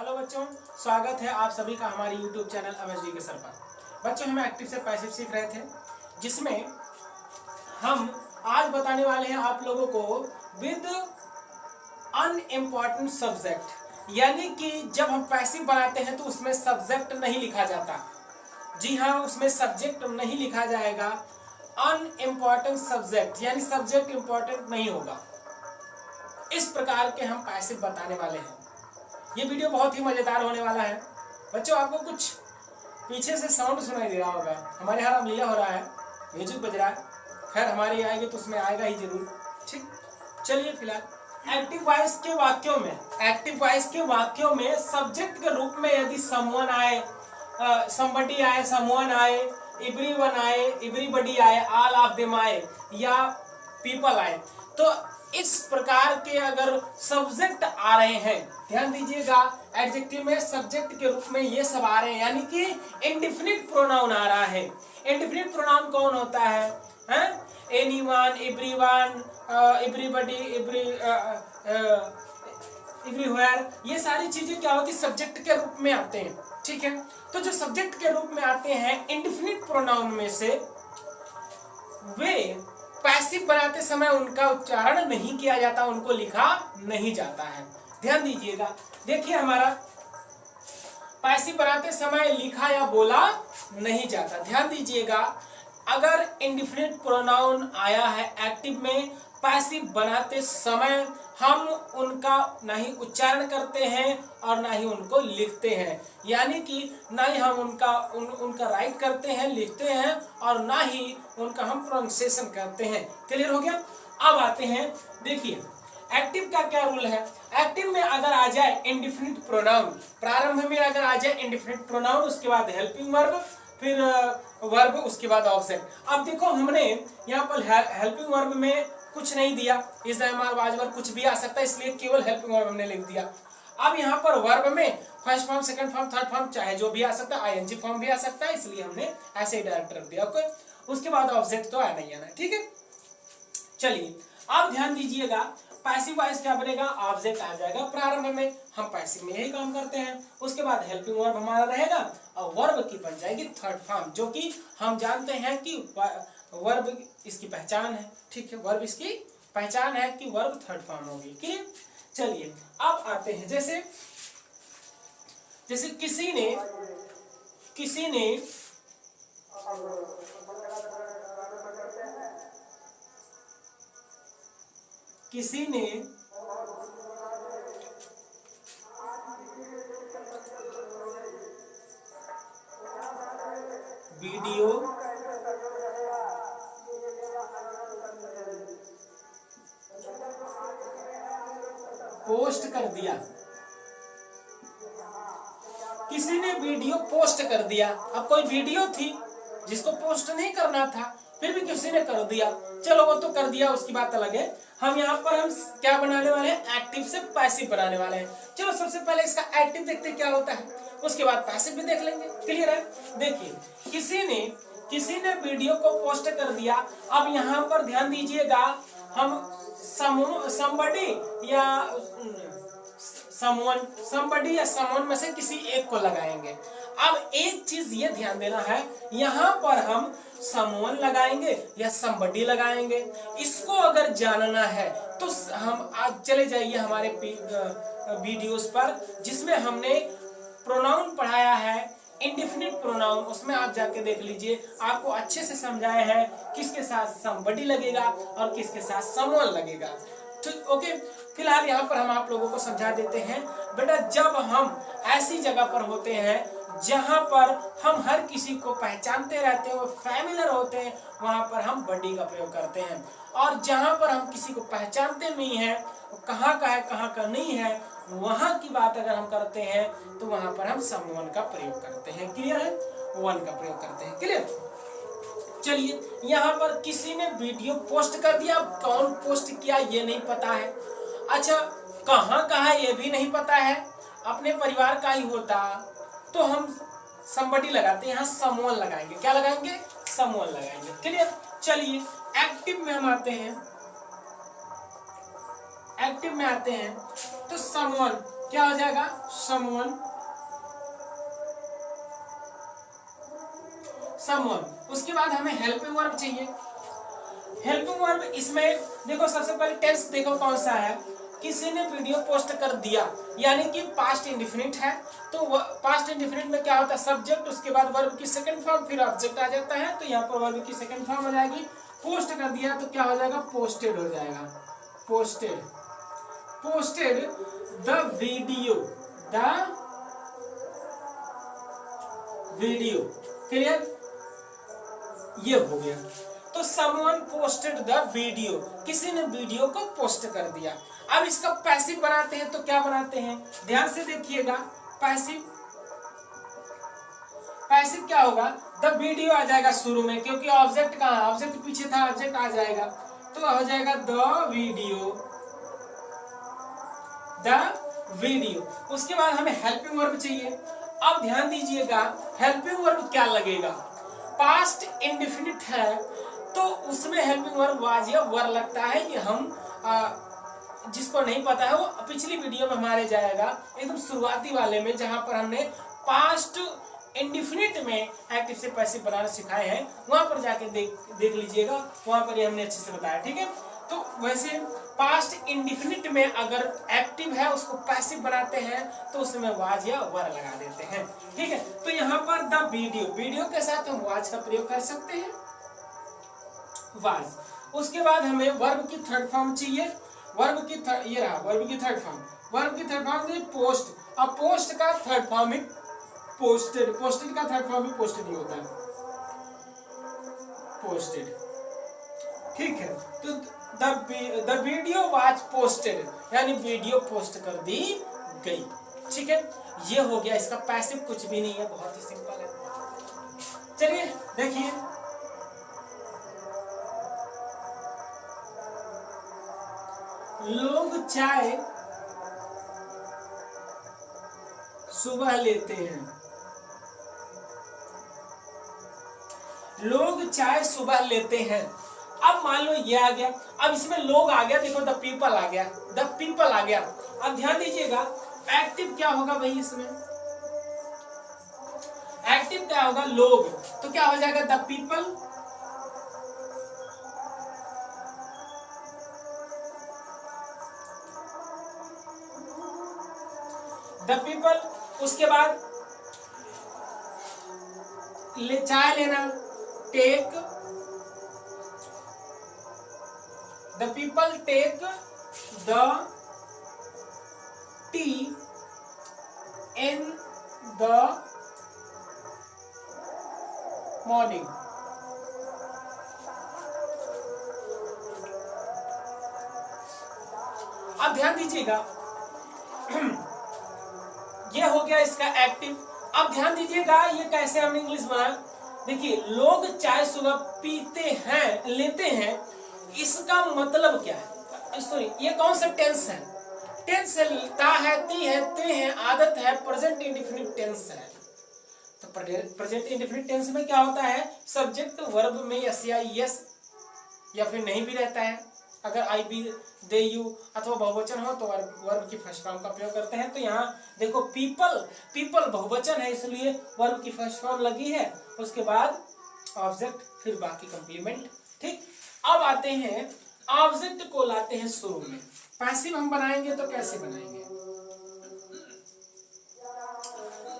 Hello बच्चों, स्वागत है आप सभी का हमारे YouTube चैनल एमएसडी के सर पर। बच्चों, हम एक्टिव से पैसिव सीख रहे थे, जिसमें हम आज बताने वाले हैं आप लोगों को विद अनइम्पॉर्टेंट सब्जेक्ट। यानी कि जब हम पैसिव बनाते हैं तो उसमें सब्जेक्ट नहीं लिखा जाता। जी हाँ, उसमें सब्जेक्ट नहीं लिखा जाएगा। अनइम्पॉर्टेंट सब्जेक्ट यानी सब्जेक्ट इंपॉर्टेंट नहीं होगा। इस प्रकार के हम पैसिव बताने वाले हैं। ये वीडियो बहुत ही मजेदार होने वाला है। बच्चों, आपको कुछ पीछे से साउंड सुनाई दे रहा होगा। हमारे यहाँ रामलीला हो रहा है, म्यूजिक बज रहा है। खैर, हमारे आएंगे तो उसमें आएगा ही जरूर। ठीक, चलिए फिलहाल एक्टिव वॉइस के वाक्यों में सब्जेक्ट के रूप में यदि समवन आए, समबडी आए, समवन आए, एवरीवन आए, एवरीबडी आए, ऑल ऑफ देम आए या पीपल आए, तो इस प्रकार के अगर सब्जेक्ट आ रहे हैं, ध्यान दीजिएगा, एडजेक्टिव में सब्जेक्ट के रूप में ये सब आ रहे हैं, यानी कि इंडेफिनिट प्रोनाउन आ रहा है। इंडेफिनिट प्रोनाउन कौन होता है? एनीवन, एवरीवन, एवरीबडी, एवरीवेयर, ये सारी चीजें क्या होती है? सब्जेक्ट के रूप में आते हैं। ठीक है, तो जो सब्जेक्ट के रूप में आते हैं इंडेफिनिट प्रोनाउन में से, वे पैसिव बनाते समय उनका उच्चारण नहीं किया जाता, उनको लिखा नहीं जाता है। ध्यान दीजिएगा, देखिए हमारा पैसिव बनाते समय लिखा या बोला नहीं जाता। ध्यान दीजिएगा, अगर इंडेफिनिट प्रोनाउन आया है एक्टिव में, पैसिव बनाते समय हम उनका ना ही उच्चारण करते हैं और ना ही उनको लिखते हैं। यानी कि ना ही हम उनका राइट करते हैं, लिखते हैं, और ना ही उनका हम प्रोनाउंसिएशन करते हैं। क्लियर हो गया? अब आते हैं, देखिए एक्टिव का क्या रूल है। एक्टिव में अगर आ जाए इंडेफिनिट प्रोनाउन, प्रारंभ में अगर आ जाए इंडेफिनिट प्रोनाउन, उसके बाद हेल्पिंग वर्ब, फिर वर्ब, उसके बाद ऑब्जेक्ट। अब देखो, हमने यहाँ पर हेल्पिंग वर्ब में कुछ नहीं दिया, इस वाजवर कुछ भी आ सकता है, इसलिए केवल हेल्पिंग वर्ब हमने लिख दिया। अब यहाँ पर वर्ब में first form, second form, third form, चाहे जो भी आ सकता है, आईएनजी फॉर्म भी आ सकता है, इसलिए हमने ऐसे ही डायरेक्ट रख दिया। ओके, उसके बाद ऑब्जेक्ट तो आना ही आना। ठीक है, चलिए अब ध्यान दीजिएगा, पैसिव वॉइस क्या बनेगा? ऑब्जेक्ट आ जाएगा प्रारंभ में। हम पैसिव में यही काम करते हैं। उसके बाद हेल्पिंग वर्ब हमारा रहेगा और वर्ब की बन जाएगी थर्ड फॉर्म, जो कि हम जानते हैं कि वर्ब इसकी पहचान है। ठीक है, वर्ब इसकी पहचान है कि वर्ब थर्ड फॉर्म होगी। क्लियर? चलिए अब आते हैं, जैसे किसी ने वीडियो पोस्ट कर दिया। किसी ने वीडियो पोस्ट कर दिया। अब कोई वीडियो थी जिसको पोस्ट नहीं करना था, फिर भी किसी ने कर दिया। चलो, वो तो कर दिया, उसकी बात अलग है। हम यहाँ पर हम क्या बनाने वाले हैं? एक्टिव से पैसिव बनाने वाले हैं। चलो, सबसे पहले इसका एक्टिव देखते हैं क्या होता है, उसके बाद पैसिव भी देख लेंगे। क्लियर है? देखिए, किसी ने वीडियो को पोस्ट कर दिया। अब यहाँ पर ध्यान दीजिएगा, हम समबडी या समवन में से किसी एक को लगाएंगे। अब एक चीज ये ध्यान देना है, यहाँ पर हम समवन लगाएंगे या समबडी लगाएंगे, इसको अगर जानना है तो हम आज चले जाइए हमारे वीडियोस पर, जिसमें हमने प्रोनाउन पढ़ाया है, इंडेफिनिट प्रोनाउन, उसमें आप जाके देख लीजिए। आपको अच्छे से समझाया है किसके साथ समबडी लगेगा और किसके साथ समवन लगेगा। ठीक, ओके। फिलहाल यहाँ पर हम आप लोगों को समझा देते हैं। बेटा, जब हम ऐसी जगह पर होते हैं जहाँ पर हम हर किसी को पहचानते रहते हैं, वो फैमिलियर होते हैं, वहाँ पर हम बडी का प्रयोग करते हैं। और जहाँ पर हम किसी को पहचानते नहीं हैं, कहाँ का है कहाँ का नहीं है, वहाँ की बात अगर हम करते हैं तो वहाँ पर हम समवन का प्रयोग करते हैं। क्लियर है? वन का प्रयोग करते हैं। क्लियर? चलिए, यहाँ पर किसी ने वीडियो पोस्ट कर दिया। कौन पोस्ट किया ये नहीं पता है। अच्छा, कहाँ का है ये भी नहीं पता है, अपने परिवार का ही होता तो हम समबडी लगाते हैं, यहाँ समवन लगाएंगे। क्या लगाएंगे? समवन लगाएंगे। क्लियर? चलिए एक्टिव में हम आते हैं। तो समवन क्या हो जाएगा, समवन। उसके बाद हमें हेल्पिंग वर्ब चाहिए। हेल्पिंग वर्ब इसमें देखो सबसे पहले टेंस देखो कौन सा है, किसी ने वीडियो पोस्ट कर दिया, यानी कि पास्ट इंडेफिनिट है। तो पास्ट इंडेफिनिट में क्या होता है, सब्जेक्ट, उसके बाद वर्ब की सेकंड फॉर्म, फिर ऑब्जेक्ट आ जाता है। तो यहाँ पर वर्ब की सेकंड फॉर्म हो जाएगी। पोस्ट कर दिया तो क्या हो जाएगा, पोस्टेड हो जाएगा। पोस्टेड द वीडियो क्लियर, ये हो गया। तो समवन पोस्टेड द वीडियो, किसी ने वीडियो को पोस्ट कर दिया। अब इसका पैसिव बनाते हैं तो क्या बनाते हैं, ध्यान से देखिएगा। पैसिव क्या होगा, द वीडियो आ जाएगा शुरू में, क्योंकि ऑब्जेक्ट कहाँ, ऑब्जेक्ट पीछे था, ऑब्जेक्ट आ जाएगा तो हो जाएगा द वीडियो। उसके बाद हमें हेल्पिंग वर्ब चाहिए। अब ध्यान दीजिएगा, हेल्पिंग वर्ब क्या लगेगा, पास्ट इंडेफिनिट है तो उसमें हेल्पिंग वर्ब वाज या वर लगता है। ये हम जिसको नहीं पता है वो पिछली वीडियो में हमारे जाएगा एकदम शुरुआती वाले में, जहां पर हमने पास्ट इंडेफिनिट में एक्टिव से पैसिव बनाना सिखाए हैं, वहां पर जाके देख लीजिएगा, वहां पर ये हमने अच्छे से बताया। ठीक है, तो वैसे पास्ट इंडेफिनिट में अगर एक्टिव है उसको पैसिव बनाते हैं तो उसमें वाज या वर लगा देते हैं। ठीक है, तो यहाँ पर द वीडियो के साथ हम वाज का प्रयोग कर सकते हैं, वाज। उसके बाद हमें वर्ब की थर्ड फॉर्म चाहिए। वर्ब की थर्ड फॉर्म पोस्ट। अब पोस्ट का थर्ड फॉर्म है पोस्टेड। पोस्टेड का थर्ड फॉर्म भी पोस्टेड ही होता है, पोस्टेड। ठीक है, तो द वीडियो वाज पोस्टेड, यानी वीडियो पोस्ट कर दी गई। ठीक है, ये हो गया। इसका पैसिव कुछ भी नहीं है, बहुत ही सिंपल है। चलिए देखिए, लोग चाय सुबह लेते हैं। लोग चाय सुबह लेते हैं। अब मान लो ये आ गया, अब इसमें लोग आ गया, देखो द पीपल आ गया। अब ध्यान दीजिएगा, एक्टिव क्या होगा भाई, इसमें एक्टिव क्या होगा, लोग, तो क्या हो जाएगा, द पीपल। उसके बाद चाय लेना, take, the people take the tea in the morning. अब ध्यान दीजिएगा, ये हो गया इसका एक्टिव। अब ध्यान दीजिएगा, ये कैसे हमने इंग्लिश बनाया। देखिए, लोग चाय सुबह पीते हैं, लेते हैं, इसका मतलब क्या है, सॉरी ये कौन सा टेंस है, टेंस है, ता है, ती है, ते है, आदत है, प्रेजेंट इंडेफिनिट टेंस है। तो प्रेजेंट इंडेफिनिट टेंस में क्या होता है, सब्जेक्ट वर्ब में यस या यस या फिर नहीं भी रहता है। अगर आई बी दे यू अथवा बहुवचन हो तो वर्ब की फर्स्ट फॉर्म का प्रयोग करते हैं। तो यहाँ देखो पीपल बहुवचन है, इसलिए वर्ब की फर्स्ट फॉर्म लगी है, उसके बाद ऑब्जेक्ट, फिर बाकी कंप्लीमेंट। ठीक, अब आते हैं ऑब्जेक्ट को लाते हैं शुरू में। पैसिव हम बनाएंगे तो कैसे बनाएंगे,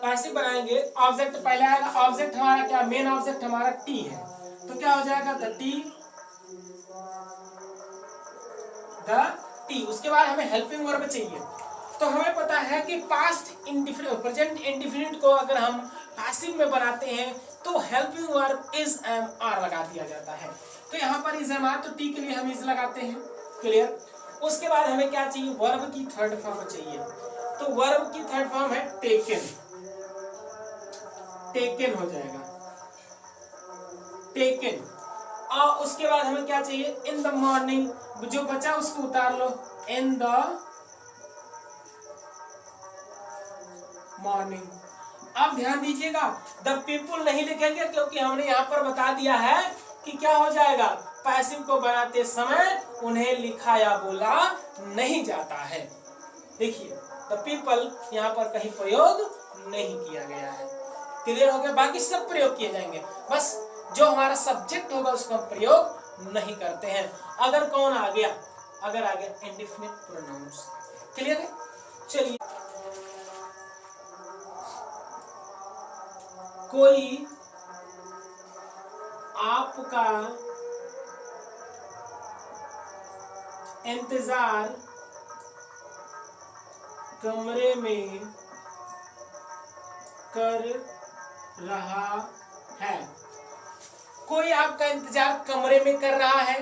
पैसिव बनाएंगे, ऑब्जेक्ट पहले आएगा। ऑब्जेक्ट हमारा क्या, मेन ऑब्जेक्ट हमारा टी है, तो क्या हो जाएगा, द टी। उसके बाद हमें हेल्पिंग वर्ब चाहिए। तो हमें पता है कि पास्ट इंडेफिनिट, प्रेजेंट इंडेफिनिट को अगर हम पैसिव में बनाते हैं तो helping verb is am are लगा दिया जाता है। तो यहाँ पर इज एम आर, तो टी के लिए हम इज लगाते हैं, क्लियर। उसके बाद हमें क्या चाहिए, वर्ब की थर्ड फॉर्म चाहिए। तो वर्ब की थर्ड फॉर्म है टेकन, टेकन हो जाएगा, टेकन। और उसके बाद हमें क्या चाहिए, इन द मॉर्निंग, जो बचा उसको उतार लो, इन द मॉर्निंग। अब ध्यान दीजिएगा, द पीपुल नहीं लिखेंगे क्योंकि हमने यहां पर बता दिया है कि क्या हो जाएगा, पैसिव को बनाते समय उन्हें लिखा या बोला नहीं जाता है। देखिए द पीपल यहाँ पर कहीं प्रयोग नहीं किया गया है। क्लियर हो गया? बाकी सब प्रयोग किए जाएंगे, बस जो हमारा सब्जेक्ट होगा उसको हम प्रयोग नहीं करते हैं। अगर कौन आ गया? अगर आ गया इंडेफिनिट प्रोनाउंस। क्लियर है? चलिए, कोई आपका इंतजार कमरे में कर रहा है। कोई आपका इंतजार कमरे में कर रहा है।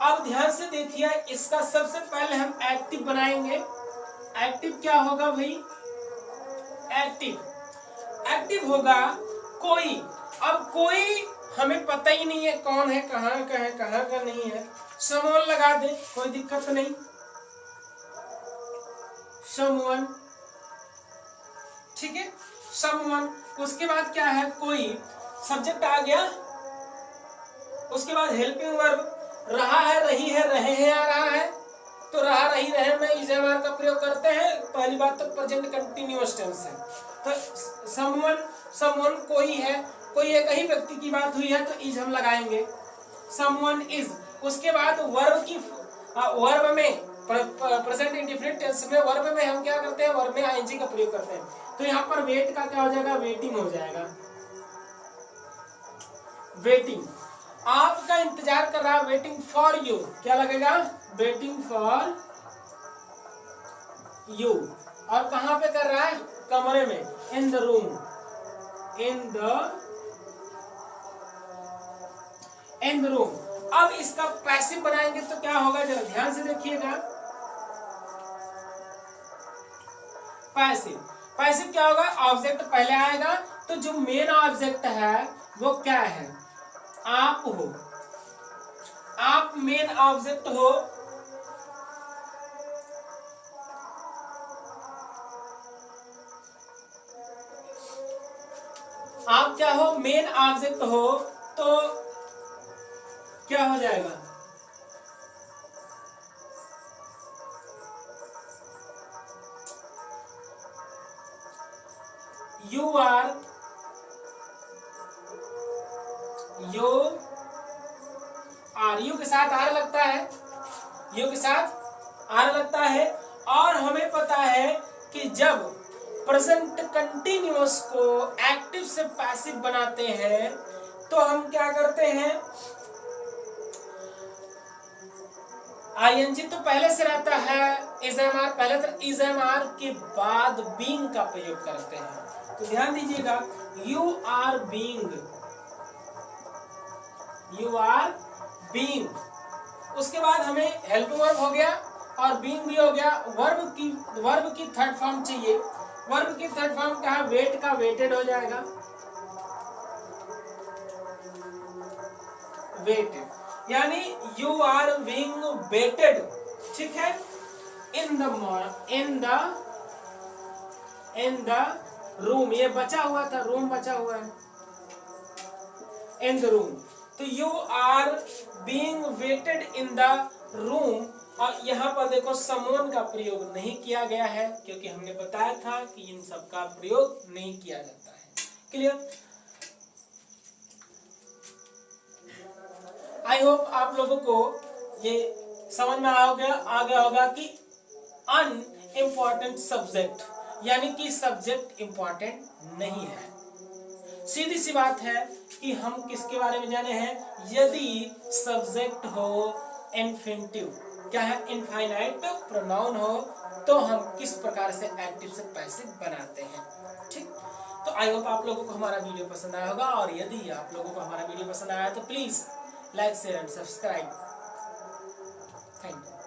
अब ध्यान से देखिए, इसका सबसे पहले हम एक्टिव बनाएंगे। एक्टिव क्या होगा भाई? एक्टिव होगा कोई। अब कोई हमें पता ही नहीं है कौन है, कहाँ का है, कहाँ का नहीं है। समवन लगा दे, कोई दिक्कत नहीं। समवन, ठीक है, समवन। उसके बाद क्या है? कोई सब्जेक्ट आ गया। उसके बाद हेल्पिंग वर्ब, रहा है, रही है, रहे हैं, आ रहा है। तो रहा, रही, रहे में इज एम आर का प्रयोग करते हैं। पहली बात तो प्रेजेंट कंटिन्यूअस टेंस है। तो समवन कोई है, कोई एक ही व्यक्ति की बात हुई है तो इज हम लगाएंगे। Someone is. उसके बाद वर्ब में प्रेजेंट इंडेफिनिट टेंस में वर्ब में हम क्या करते हैं? वर्ब में आईएनजी का प्रयोग करते हैं। तो यहाँ पर वेट का क्या हो जाएगा? वेटिंग हो जाएगा। वेटिंग, आपका इंतजार कर रहा है, वेटिंग फॉर यू। क्या लगेगा? Waiting for you. और कहां पे कर रहा है? कमरे में, इन the room. In the room. अब इसका पैसिव बनाएंगे तो क्या होगा? जरा ध्यान से देखिएगा। पैसिव क्या होगा? ऑब्जेक्ट पहले आएगा, तो जो मेन ऑब्जेक्ट है वो क्या है? आप हो। आप मेन ऑब्जेक्ट हो। आप क्या हो? मेन ऑब्जेक्ट हो। तो क्या हो जाएगा? यू आर, यू के साथ आर लगता है। यू के साथ आर लगता है। और हमें पता है कि जब प्रेजेंट कंटिन्यूअस को एक्टिव से पैसिव बनाते हैं तो हम क्या करते हैं? आईएनजी तो पहले से रहता है, इजएमआर पहले, तो इजएमआर के बाद बीइंग का प्रयोग करते हैं। तो ध्यान दीजिएगा, you are being, you are being. उसके बाद हमें हेल्पिंग वर्ब हो गया और बीइंग भी हो गया। वर्ब की थर्ड फॉर्म चाहिए। वर्ब की थर्ड फॉर्म क्या है? वेट का वेटेड हो जाएगा। वेटेड, यानी यू आर बीइंग वेटेड, ठीक है। इन द रूम, ये बचा हुआ था, रूम बचा हुआ है। इन द रूम, तो you are being waited in the room. और यहाँ पर देखो समवन का प्रयोग नहीं किया गया है, क्योंकि हमने बताया था कि इन सब का प्रयोग नहीं किया जाता है। क्लियर? आई होप आप लोगों को ये समझ में आ गया होगा कि अनइम्पॉर्टेंट सब्जेक्ट, यानी कि सब्जेक्ट इंपॉर्टेंट नहीं है। सीधी सी बात है कि हम किसके बारे में जाने हैं? यदि सब्जेक्ट हो इन्फिनिटिव, क्या है? इनफाइनाइट प्रोनाउन हो, तो हम किस प्रकार से एक्टिव से पैसिव बनाते हैं। ठीक, तो आई होप आप लोगों को हमारा वीडियो पसंद आया होगा। और यदि आप लोगों को हमारा वीडियो पसंद आया तो please like, share and subscribe. Thank you.